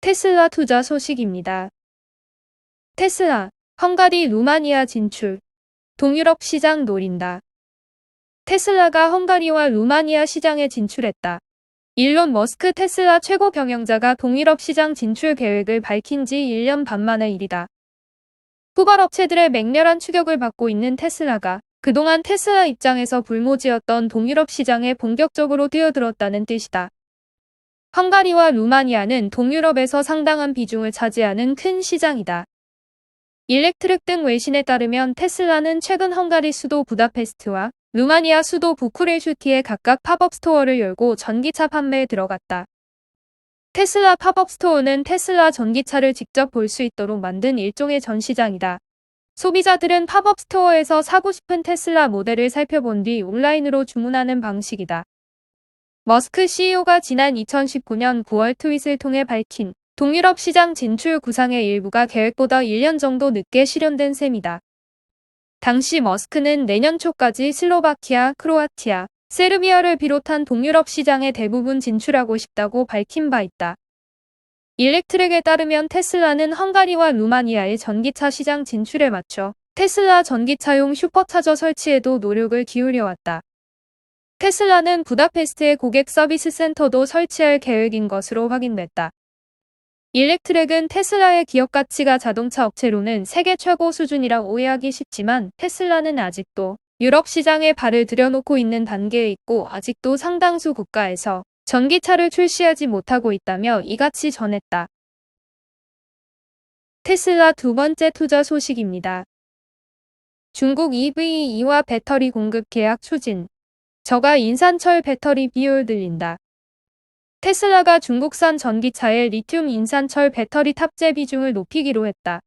테슬라 투자 소식입니다. 테슬라, 헝가리 루마니아 진출, 동유럽 시장 노린다. 테슬라가 헝가리와 루마니아 시장에 진출했다. 일론 머스크 테슬라 최고 경영자가 동유럽 시장 진출 계획을 밝힌 지 1년 반 만의 일이다. 후발업체들의 맹렬한 추격을 받고 있는 테슬라가 그동안 테슬라 입장에서 불모지였던 동유럽 시장에 본격적으로 뛰어들었다는 뜻이다. 헝가리와 루마니아는 동유럽에서 상당한 비중을 차지하는 큰 시장이다. 일렉트릭 등 외신에 따르면 테슬라는 최근 헝가리 수도 부다페스트와 루마니아 수도 부쿠레슈티에 각각 팝업 스토어를 열고 전기차 판매에 들어갔다. 테슬라 팝업 스토어는 테슬라 전기차를 직접 볼 수 있도록 만든 일종의 전시장이다. 소비자들은 팝업 스토어에서 사고 싶은 테슬라 모델을 살펴본 뒤 온라인으로 주문하는 방식이다. 머스크 CEO가 지난 2019년 9월 트윗을 통해 밝힌 동유럽 시장 진출 구상의 일부가 계획보다 1년 정도 늦게 실현된 셈이다. 당시 머스크는 내년 초까지 슬로바키아, 크로아티아, 세르비아를 비롯한 동유럽 시장에 대부분 진출하고 싶다고 밝힌 바 있다. 일렉트릭에 따르면 테슬라는 헝가리와 루마니아의 전기차 시장 진출에 맞춰 테슬라 전기차용 슈퍼차저 설치에도 노력을 기울여왔다. 테슬라는 부다페스트에 고객 서비스 센터도 설치할 계획인 것으로 확인됐다. 일렉트릭은 테슬라의 기업 가치가 자동차 업체로는 세계 최고 수준이라 오해하기 쉽지만 테슬라는 아직도 유럽 시장에 발을 들여놓고 있는 단계에 있고 아직도 상당수 국가에서 전기차를 출시하지 못하고 있다며 이같이 전했다. 테슬라 두 번째 투자 소식입니다. 중국 EV2와 배터리 공급 계약 추진. 저가 인산철 배터리 비율 들린다. 테슬라가 중국산 전기차에 리튬 인산철 배터리 탑재 비중을 높이기로 했다.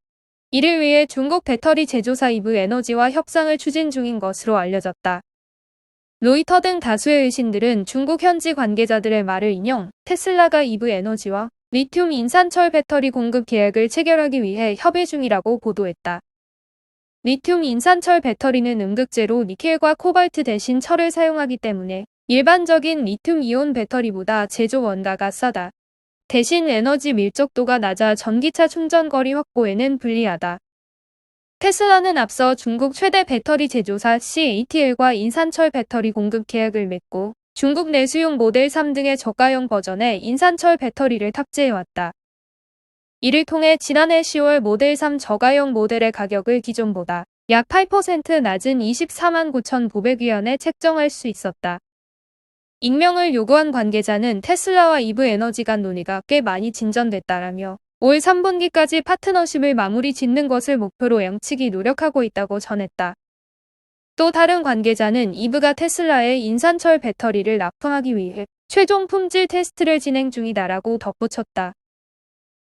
이를 위해 중국 배터리 제조사 이브 에너지와 협상을 추진 중인 것으로 알려졌다. 로이터 등 다수의 의신들은 중국 현지 관계자들의 말을 인용, 테슬라가 이브 에너지와 리튬 인산철 배터리 공급 계약을 체결하기 위해 협의 중이라고 보도했다. 리튬 인산철 배터리는 음극재로 니켈과 코발트 대신 철을 사용하기 때문에 일반적인 리튬 이온 배터리보다 제조 원가가 싸다. 대신 에너지 밀접도가 낮아 전기차 충전 거리 확보에는 불리하다. 테슬라는 앞서 중국 최대 배터리 제조사 CATL과 인산철 배터리 공급 계약을 맺고 중국 내수용 모델 3 등의 저가형 버전에 인산철 배터리를 탑재해왔다. 이를 통해 지난해 10월 모델 3 저가형 모델의 가격을 기존보다 약 8% 낮은 24만 9,900위안에 책정할 수 있었다. 익명을 요구한 관계자는 테슬라와 이브 에너지 간 논의가 꽤 많이 진전됐다라며 올 3분기까지 파트너십을 마무리 짓는 것을 목표로 양측이 노력하고 있다고 전했다. 또 다른 관계자는 이브가 테슬라의 인산철 배터리를 납품하기 위해 최종 품질 테스트를 진행 중이다라고 덧붙였다.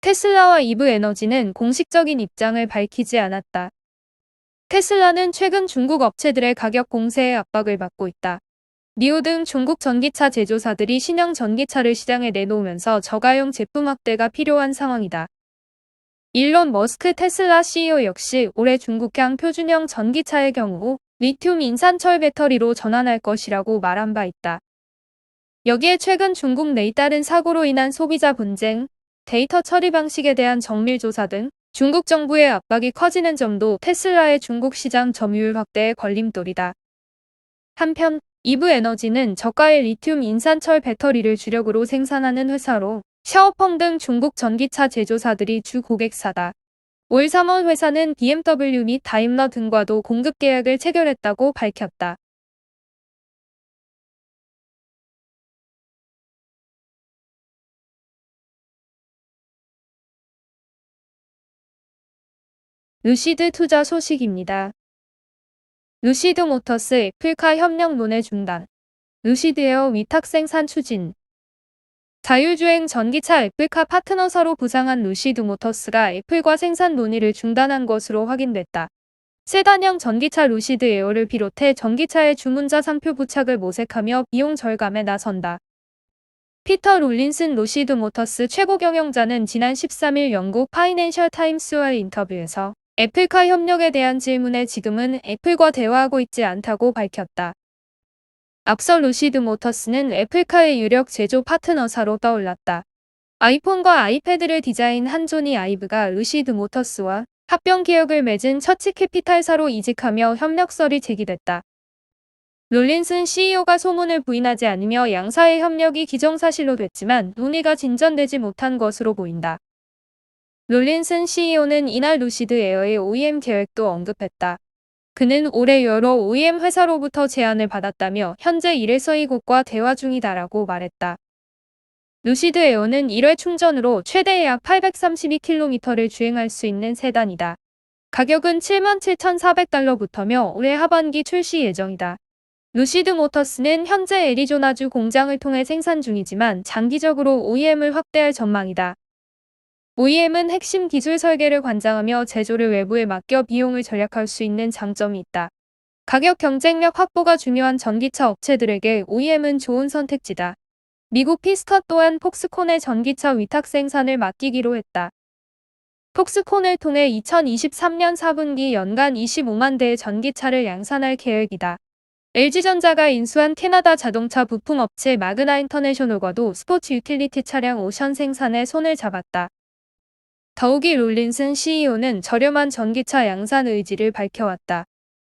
테슬라와 이브 에너지는 공식적인 입장을 밝히지 않았다. 테슬라는 최근 중국 업체들의 가격 공세에 압박을 받고 있다. 니오 등 중국 전기차 제조사들이 신형 전기차를 시장에 내놓으면서 저가형 제품 확대가 필요한 상황이다. 일론 머스크 테슬라 CEO 역시 올해 중국향 표준형 전기차의 경우 리튬 인산철 배터리로 전환할 것이라고 말한 바 있다. 여기에 최근 중국 내 잇따른 사고로 인한 소비자 분쟁, 데이터 처리 방식에 대한 정밀 조사 등 중국 정부의 압박이 커지는 점도 테슬라의 중국 시장 점유율 확대에 걸림돌이다. 한편 이브 에너지는 저가의 리튬 인산철 배터리를 주력으로 생산하는 회사로 샤오펑 등 중국 전기차 제조사들이 주 고객사다. 올 3월 회사는 BMW 및 다임러 등과도 공급 계약을 체결했다고 밝혔다. 루시드 투자 소식입니다. 루시드 모터스 애플카 협력 논의 중단. 루시드 에어 위탁 생산 추진. 자율주행 전기차 애플카 파트너사로 부상한 루시드 모터스가 애플과 생산 논의를 중단한 것으로 확인됐다. 세단형 전기차 루시드 에어를 비롯해 전기차의 주문자 상표 부착을 모색하며 비용 절감에 나선다. 피터 롤린슨 루시드 모터스 최고 경영자는 지난 13일 영국 파이낸셜 타임스와의 인터뷰에서 애플카 협력에 대한 질문에 지금은 애플과 대화하고 있지 않다고 밝혔다. 앞서 루시드 모터스는 애플카의 유력 제조 파트너사로 떠올랐다. 아이폰과 아이패드를 디자인한 조니 아이브가 루시드 모터스와 합병 계약을 맺은 처치 캐피탈사로 이직하며 협력설이 제기됐다. 롤린슨 CEO가 소문을 부인하지 않으며 양사의 협력이 기정사실로 됐지만 논의가 진전되지 못한 것으로 보인다. 롤린슨 CEO는 이날 루시드 에어의 OEM 계획도 언급했다. 그는 올해 여러 OEM 회사로부터 제안을 받았다며 현재 이래서 이곳과 대화 중이다라고 말했다. 루시드 에어는 1회 충전으로 최대 약 832km를 주행할 수 있는 세단이다. 가격은 77,400달러부터며 올해 하반기 출시 예정이다. 루시드 모터스는 현재 애리조나주 공장을 통해 생산 중이지만 장기적으로 OEM을 확대할 전망이다. OEM은 핵심 기술 설계를 관장하며 제조를 외부에 맡겨 비용을 절약할 수 있는 장점이 있다. 가격 경쟁력 확보가 중요한 전기차 업체들에게 OEM은 좋은 선택지다. 미국 피스컷 또한 폭스콘의 전기차 위탁 생산을 맡기기로 했다. 폭스콘을 통해 2023년 4분기 연간 25만 대의 전기차를 양산할 계획이다. LG전자가 인수한 캐나다 자동차 부품업체 마그나 인터내셔널과도 스포츠 유틸리티 차량 오션 생산에 손을 잡았다. 더욱이 롤린슨 CEO는 저렴한 전기차 양산 의지를 밝혀왔다.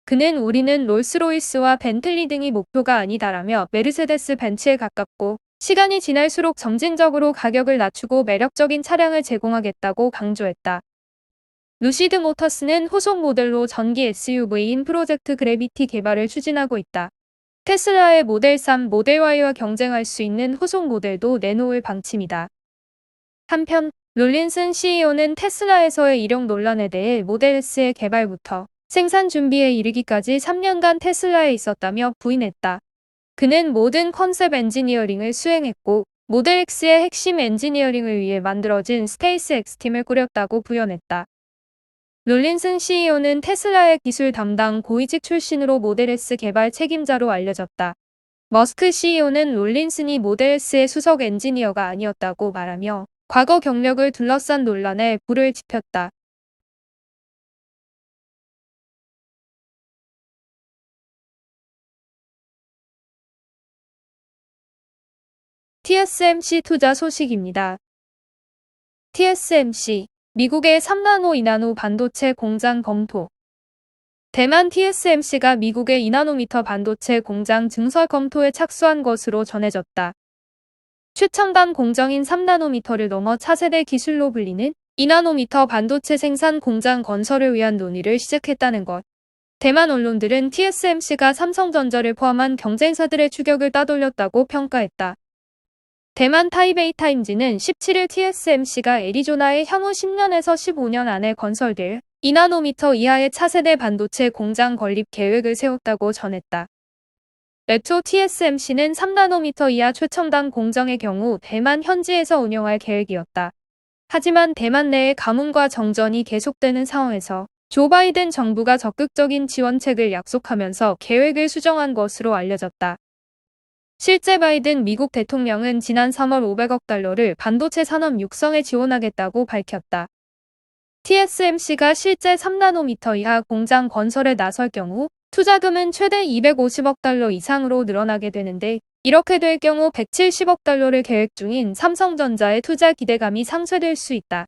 그는 우리는 롤스로이스와 벤틀리 등이 목표가 아니다라며 메르세데스 벤츠에 가깝고 시간이 지날수록 점진적으로 가격을 낮추고 매력적인 차량을 제공하겠다고 강조했다. 루시드 모터스는 후속 모델로 전기 SUV인 프로젝트 그래비티 개발을 추진하고 있다. 테슬라의 모델 3, 모델 Y와 경쟁할 수 있는 후속 모델도 내놓을 방침이다. 한편 롤린슨 CEO는 테슬라에서의 이력 논란에 대해 모델 S의 개발부터 생산 준비에 이르기까지 3년간 테슬라에 있었다며 부인했다. 그는 모든 컨셉 엔지니어링을 수행했고 모델 X의 핵심 엔지니어링을 위해 만들어진 스페이스 X팀을 꾸렸다고 부연했다. 롤린슨 CEO는 테슬라의 기술 담당 고위직 출신으로 모델 S 개발 책임자로 알려졌다. 머스크 CEO는 롤린슨이 모델 S의 수석 엔지니어가 아니었다고 말하며 과거 경력을 둘러싼 논란에 불을 지폈다. TSMC 투자 소식입니다. TSMC, 미국의 3나노 2나노 반도체 공장 검토. 대만 TSMC가 미국의 2나노미터 반도체 공장 증설 검토에 착수한 것으로 전해졌다. 최첨단 공정인 3나노미터를 넘어 차세대 기술로 불리는 2나노미터 반도체 생산 공장 건설을 위한 논의를 시작했다는 것. 대만 언론들은 TSMC가 삼성전자를 포함한 경쟁사들의 추격을 따돌렸다고 평가했다. 대만 타이베이 타임즈는 17일 TSMC가 애리조나에 향후 10년에서 15년 안에 건설될 2나노미터 이하의 차세대 반도체 공장 건립 계획을 세웠다고 전했다. 애초 TSMC는 3나노미터 이하 최첨단 공정의 경우 대만 현지에서 운영할 계획이었다. 하지만 대만 내의 가뭄과 정전이 계속되는 상황에서 조 바이든 정부가 적극적인 지원책을 약속하면서 계획을 수정한 것으로 알려졌다. 실제 바이든 미국 대통령은 지난 3월 500억 달러를 반도체 산업 육성에 지원하겠다고 밝혔다. TSMC가 실제 3나노미터 이하 공장 건설에 나설 경우 투자금은 최대 250억 달러 이상으로 늘어나게 되는데 이렇게 될 경우 170억 달러를 계획 중인 삼성전자의 투자 기대감이 상쇄될 수 있다.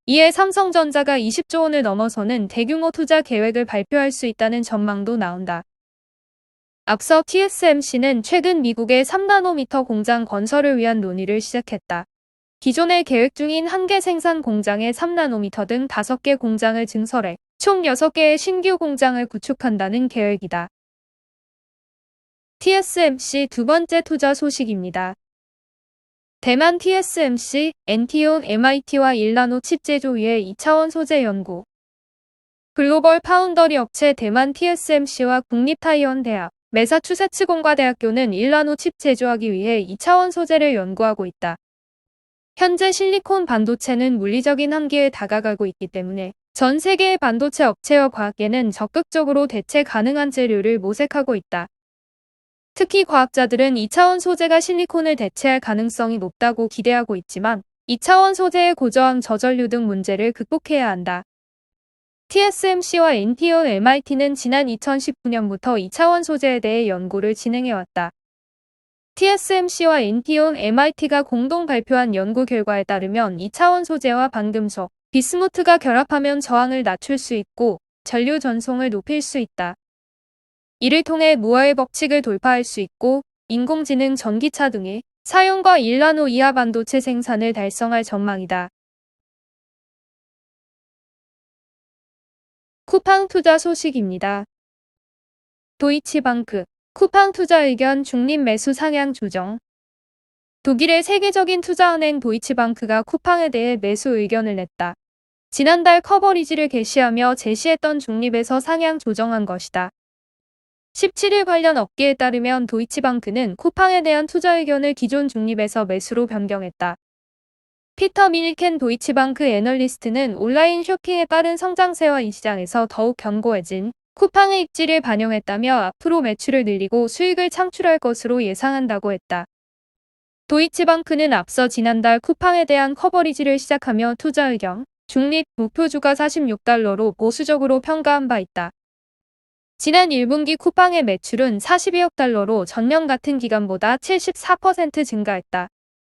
이에 삼성전자가 20조 원을 넘어서는 대규모 투자 계획을 발표할 수 있다는 전망도 나온다. 앞서 TSMC는 최근 미국의 3나노미터 공장 건설을 위한 논의를 시작했다. 기존에 계획 중인 1개 생산 공장에 3나노미터 등 5개 공장을 증설해 총 6개의 신규 공장을 구축한다는 계획이다. TSMC 두 번째 투자 소식입니다. 대만 TSMC, NT온, MIT와 1나노 칩 제조 위해 2차원 소재 연구. 글로벌 파운더리 업체 대만 TSMC와 국립타이완대학, 매사추세츠 공과대학교는 1나노 칩 제조하기 위해 2차원 소재를 연구하고 있다. 현재 실리콘 반도체는 물리적인 한계에 다가가고 있기 때문에 전 세계의 반도체 업체와 과학계는 적극적으로 대체 가능한 재료를 모색하고 있다. 특히 과학자들은 2차원 소재가 실리콘을 대체할 가능성이 높다고 기대하고 있지만 2차원 소재의 고저항 저전류 등 문제를 극복해야 한다. TSMC와 NT온, MIT는 지난 2019년부터 2차원 소재에 대해 연구를 진행해왔다. TSMC와 인피온 MIT가 공동 발표한 연구 결과에 따르면 2차원 소재와 반금속, 비스무트가 결합하면 저항을 낮출 수 있고 전류 전송을 높일 수 있다. 이를 통해 무어의 법칙을 돌파할 수 있고 인공지능, 전기차 등의 사용과 1나노 이하 반도체 생산을 달성할 전망이다. 쿠팡 투자 소식입니다. 도이치방크, 쿠팡 투자 의견 중립 매수 상향 조정. 독일의 세계적인 투자은행 도이치방크가 쿠팡에 대해 매수 의견을 냈다. 지난달 커버리지를 개시하며 제시했던 중립에서 상향 조정한 것이다. 17일 관련 업계에 따르면 도이치방크는 쿠팡에 대한 투자 의견을 기존 중립에서 매수로 변경했다. 피터 밀켄 도이치방크 애널리스트는 온라인 쇼핑에 빠른 성장세와 이 시장에서 더욱 견고해진 쿠팡의 입지를 반영했다며 앞으로 매출을 늘리고 수익을 창출할 것으로 예상한다고 했다. 도이치방크는 앞서 지난달 쿠팡에 대한 커버리지를 시작하며 투자 의견, 중립, 목표주가 46달러로 보수적으로 평가한 바 있다. 지난 1분기 쿠팡의 매출은 42억 달러로 전년 같은 기간보다 74% 증가했다.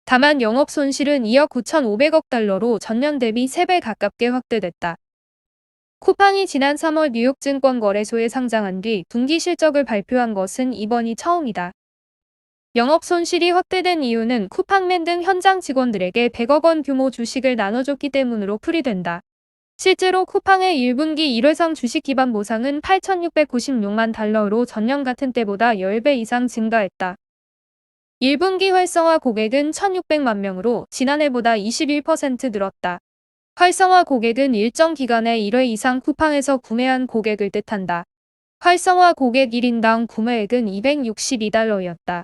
다만 영업 손실은 2억 9,500억 달러로 전년 대비 3배 가깝게 확대됐다. 쿠팡이 지난 3월 뉴욕 증권거래소에 상장한 뒤 분기 실적을 발표한 것은 이번이 처음이다. 영업 손실이 확대된 이유는 쿠팡맨 등 현장 직원들에게 100억 원 규모 주식을 나눠줬기 때문으로 풀이된다. 실제로 쿠팡의 1분기 1회성 주식 기반 보상은 8,696만 달러로 전년 같은 때보다 10배 이상 증가했다. 1분기 활성화 고객은 1,600만 명으로 지난해보다 21% 늘었다. 활성화 고객은 일정 기간에 1회 이상 쿠팡에서 구매한 고객을 뜻한다. 활성화 고객 1인당 구매액은 $262였다.